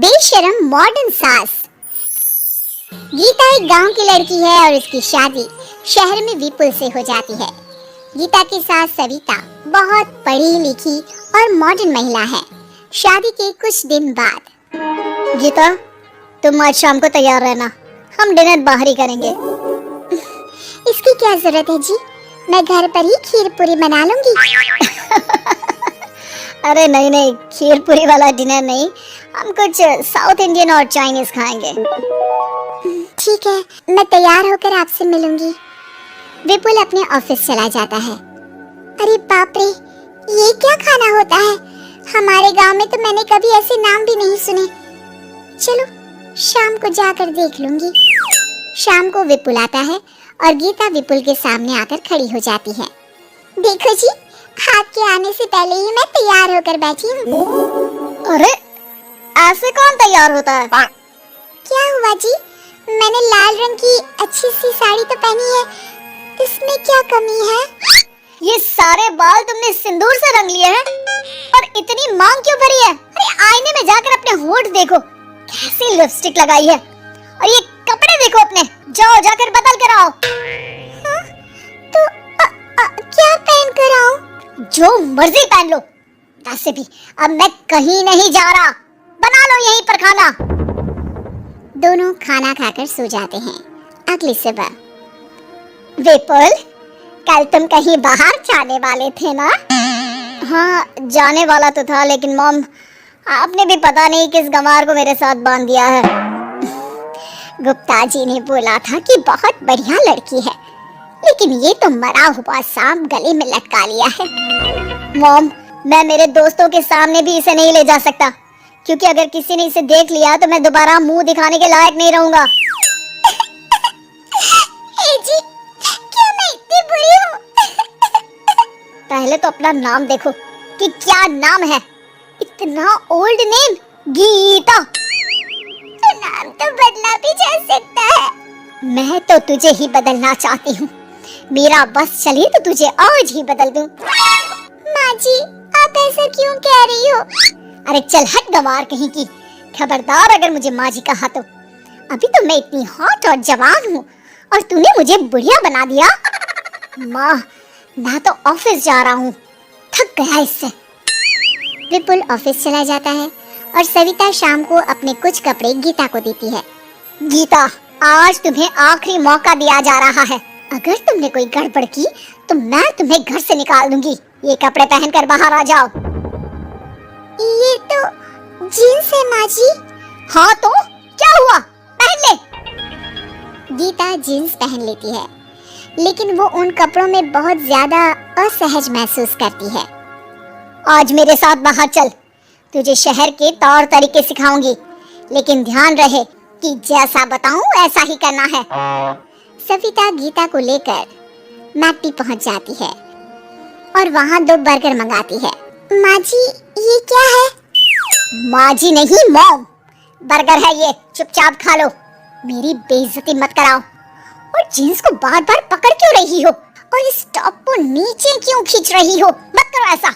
बेशरम मॉडर्न सास। गीता एक गांव की लड़की है और उसकी शादी शहर में विपुल से हो जाती है। गीता की सास सविता बहुत पढ़ी लिखी और मॉडर्न महिला है। शादी के कुछ दिन बाद, गीता, तुम आज शाम को तैयार रहना, हम डिनर बाहर ही करेंगे। इसकी क्या जरूरत है जी, मैं घर पर ही खीर पूरी बना लूंगी। अरे नहीं नहीं, खीर पूरी वाला डिनर नहीं, हम कुछ साउथ इंडियन और चाइनीज खाएंगे। ठीक है, मैं तैयार होकर आपसे मिलूंगी। विपुल अपने ऑफिस चला जाता है। अरे बाप रे, ये क्या खाना होता है? हमारे गांव में तो मैंने कभी ऐसे नाम भी नहीं सुने। चलो शाम को जाकर देख लूंगी। शाम को विपुल आता है और गीता विपुल के सामने आकर खड़ी हो जाती है। देखो जी, आपके आने से पहले ही मैं तैयार होकर बैठी हूँ। अरे ऐसे कौन तैयार होता है? क्या हुआ जी, मैंने लाल रंग की अच्छी सी साड़ी तो पहनी है, इसमें क्या कमी है? ये सारे बाल तुमने सिंदूर से रंग लिए हैं और इतनी मांग क्यों भरी है? अरे आईने में जाकर अपने होंठ देखो, कैसी लिपस्टिक लगाई है, और ये कपड़े देखो अपने, जाओ जाकर बदल कर आओ। हाँ? तो क्या पहन कर आऊं? जो मर्जी पहन लो। वैसे भी अब मैं कहीं नहीं जा रहा, बना लो यहीं पर खाना। दोनों खाना खाकर सो जाते हैं। अगली सुबह, विपुल, कल तुम कहीं बाहर जाने वाले थे ना? हाँ, जाने वाला तो था, लेकिन मॉम, आपने भी पता नहीं किस गंवार को मेरे साथ बांध दिया है। गुप्ता जी ने बोला था कि बहुत बढ़िया लड़की है, लेकिन ये तो मरा हुआ सांप गले में लटका लिया है। मॉम, मैं मेरे दोस्तों के सामने भी इसे नहीं ले जा सकता, क्योंकि अगर किसी ने इसे देख लिया तो मैं दोबारा मुंह दिखाने के लायक नहीं रहूंगा। जी, क्या मैं इतनी बुरी हूँ? पहले तो अपना नाम देखो कि क्या नाम है। इतना ओल्ड नेम, गीता। तो नाम तो बदला भी जा सकता है। मैं तो तुझे ही बदलना चाहती हूँ। मेरा बस चले तो तुझे आज ही बदल दूं। माँ जी, आप ऐसा क्यों कह रही हो? अरे चल हट गंवार कहीं की, खबरदार अगर मुझे माँ जी कहा तो। अभी तो मैं इतनी हॉट और जवान हूँ और तूने मुझे बुढ़िया बना दिया। माँ, मैं तो ऑफिस जा रहा हूँ, थक गया इससे। विपुल ऑफिस चला जाता है और सविता शाम को अपने कुछ कपड़े गीता को देती है। गीता, आज तुम्हें आखिरी मौका दिया जा रहा है। अगर तुमने कोई गड़बड़ की तो मैं तुम्हें घर से निकाल दूंगी। ये कपड़े पहनकर बाहर आ जाओ। ये तो जीन्स है माँ जी। हाँ तो क्या हुआ, पहन ले। गीता जीन्स पहन लेती है, लेकिन वो उन कपड़ों में बहुत ज्यादा असहज महसूस करती है। आज मेरे साथ बाहर चल, तुझे शहर के तौर तरीके सिखाऊंगी, लेकिन ध्यान रहे कि जैसा बताऊं ऐसा ही करना है। सविता गीता को लेकर मैकडी पहुंच जाती है और वहां 2 बर्गर मंगाती है। माँ जी, ये क्या है? माँ जी नहीं मॉम, बर्गर है ये, चुपचाप खा लो, मेरी बेइज्जती मत कराओ। और जीन्स को बार बार पकड़ क्यों रही हो, और इस टॉप को नीचे क्यों खींच रही हो? मत करो ऐसा,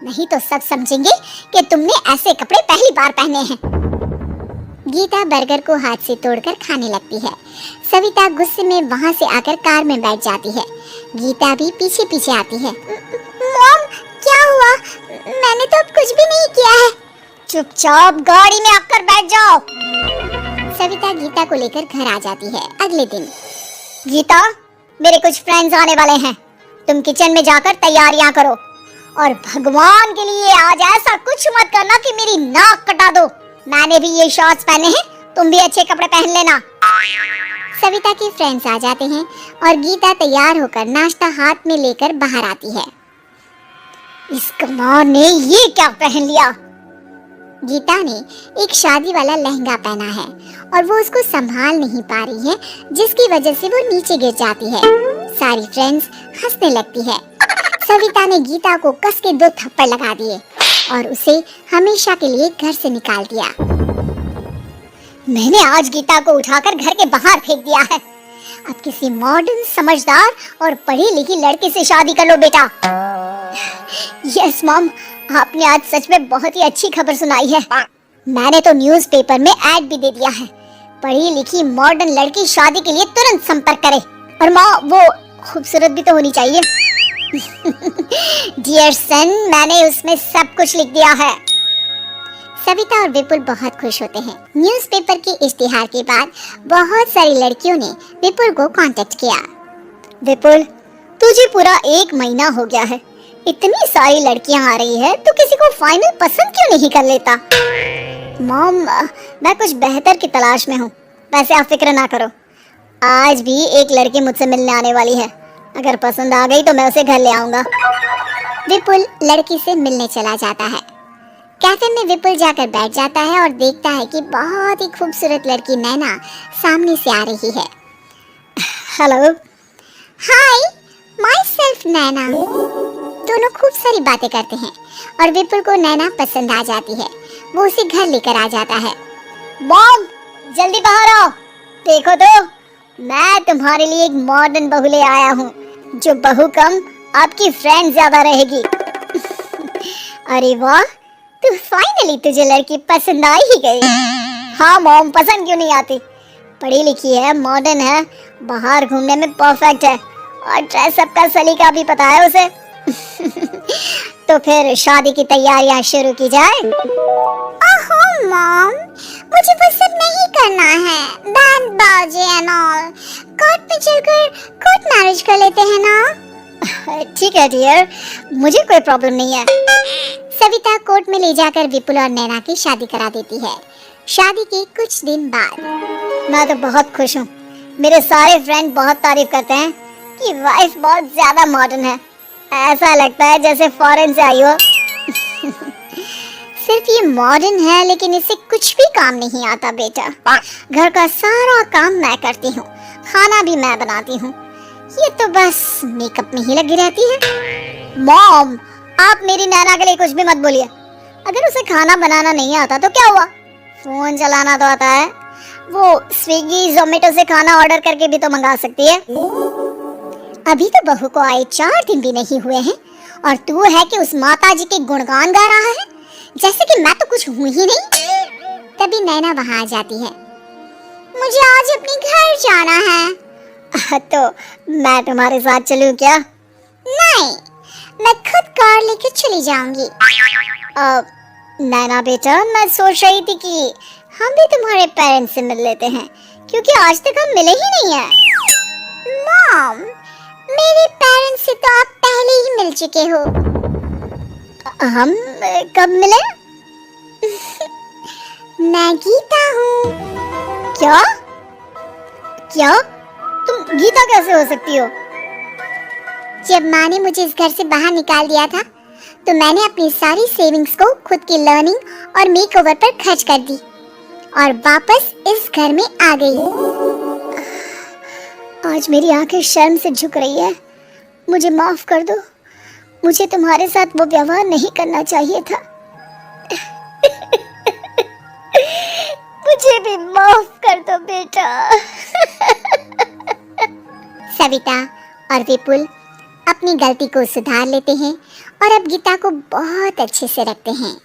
नहीं तो सब समझेंगे कि तुमने ऐसे कपड़े पहली बार पहने हैं। गीता बर्गर को हाथ से तोड़कर खाने लगती है। सविता गुस्से में वहां से आकर कार में बैठ जाती है। गीता भी पीछे पीछे आती है। मॉम, क्या हुआ? मैंने तो कुछ भी नहीं किया है। चुपचाप गाड़ी में आकर बैठ जाओ। सविता गीता को लेकर घर आ जाती है। अगले दिन, गीता, मेरे कुछ फ्रेंड्स आने वाले हैं, तुम किचन में जाकर तैयारियां करो, और भगवान के लिए आज ऐसा कुछ मत करना कि मेरी नाक कटा दो। मैंने भी ये शॉर्ट्स पहने हैं, तुम भी अच्छे कपड़े पहन लेना। सविता के फ्रेंड्स आ जाते हैं और गीता तैयार होकर नाश्ता हाथ में लेकर बाहर आती है। इस गंवार ने ये क्या पहन लिया? गीता ने एक शादी वाला लहंगा पहना है और वो उसको संभाल नहीं पा रही है, जिसकी वजह से वो नीचे गिर जाती है। सारी फ्रेंड्स हंसने लगती है। सविता ने गीता को कस के 2 थप्पड़ लगा दिए और उसे हमेशा के लिए घर से निकाल दिया। मैंने आज गीता को उठाकर घर के बाहर फेंक दिया है। अब किसी मॉडर्न, समझदार और पढ़ी लिखी लड़के से शादी कर लो बेटा। यस मॉम, आपने आज सच में बहुत ही अच्छी खबर सुनाई है। मैंने तो न्यूज़पेपर में ऐड भी दे दिया है, पढ़ी लिखी मॉडर्न लड़की शादी के लिए तुरंत संपर्क करे। और माँ, वो खूबसूरत भी तो होनी चाहिए। डियर सन, मैंने उसमें सब कुछ लिख दिया है। सविता और विपुल बहुत खुश होते हैं। न्यूज़पेपर के इश्तिहार के बाद बहुत सारी लड़कियों ने विपुल को कांटेक्ट किया। विपुल, तुझे पूरा 1 महीना हो गया है, इतनी सारी लड़कियां आ रही है, तो किसी को फाइनल पसंद क्यों नहीं कर लेता? मॉम, मैं कुछ बेहतर की तलाश में हूँ। वैसे आप फिक्र ना करो, आज भी एक लड़की मुझसे मिलने आने वाली है। अगर पसंद आ गई तो मैं उसे घर ले आऊंगा। विपुल लड़की से मिलने चला जाता है। कैफे में विपुल जाकर बैठ जाता है और देखता है कि बहुत ही खूबसूरत लड़की नैना सामने से आ रही है। हेलो। हाय, माई सेल्फ नैना। दोनों खूब सारी बातें करते हैं और विपुल को नैना पसंद आ जाती है। वो उसे घर लेकर आ जाता है। मॉम, जल्दी बाहर आओ। देखो तो, मैं तुम्हारे लिए एक मॉडर्न बहू ले आया हूँ, जो बहू कम आपकी फ्रेंड ज्यादा रहेगी। अरे वाह, तो फाइनली तुझे लड़की पसंद आ ही गई। हाँ मॉम, पसंद क्यों नहीं आती? पढ़ी लिखी है, मॉडर्न है, बाहर घूमने में परफेक्ट है और ड्रेसअप का सलीका भी पता है उसे। तो फिर शादी की तैयारियां शुरू की जाए। ओहो मॉम, मुझे वो सब नहीं करना है। बैंड बाजे एंड ऑल, कोर्ट में चलकर कोर्ट मैरिज कर लेते हैं ना। ठीक है डियर, मुझे कोई प्रॉब्लम नहीं है। सविता कोर्ट में ले जाकर विपुल और नैना की शादी करा देती है। शादी के कुछ दिन बाद मैं तो बहुत खुश हूँ। मेरे सारे फ्रेंड बहुत तारीफ करते हैं कि वाइफ बहुत ज्यादा मॉडर्न है। ऐसा लगता है जैसे फॉरेन से आई हो। सिर्फ ये मॉडर्न है, लेकिन इससे कुछ भी काम नहीं आता बेटा। घर का सारा काम मैं करती हूँ, खाना भी मैं बनाती हूँ। ये तो बस मेकअप में ही लगी रहती है। मॉम, आप मेरी नैना के लिए कुछ भी मत बोलिए। अगर उसे खाना बनाना नहीं आता तो क्या हुआ, फोन चलाना तो आता है। वो स्विगी जोमेटो से खाना ऑर्डर करके भी तो मंगा सकती है। अभी तो बहू को आए 4 दिन भी नहीं हुए हैं और तू है कि उस माता जी के गुणगान गा रहा है, जैसे कि मैं तो कुछ हूँ ही नहीं। तभी नैना वहाँ आ जाती है। मुझे आज अपने घर जाना है। तो मैं तुम्हारे साथ चलूं क्या? नहीं, मैं खुद कार लेके चली जाऊंगी। नैना बेटा, मैं सोच रही थी कि हम भी तुम्हारे पेरेंट्स से मिल लेते हैं, क्योंकि आज तक हम मिले ही नहीं हैं। मॉम, मेरे पेरेंट्स से तो आप पहले ही मिल चुके हो। हम कब मिले? मैं गीता हूँ। क्या? क्या? तुम गीता कैसे हो सकती हो? जब माँ ने मुझे इस घर से बाहर निकाल दिया था, तो मैंने अपनी सारी सेविंग्स को खुद की लर्निंग और मेकओवर पर खर्च कर दी और वापस इस घर में आ गई। आज मेरी आंखें शर्म से झुक रही है। मुझे माफ कर दो, मुझे तुम्हारे साथ वो व्यवहार नहीं करना चाहिए था। मुझे भी माफ कर दो बेटा। सविता और विपुल अपनी गलती को सुधार लेते हैं और अब गीता को बहुत अच्छे से रखते हैं।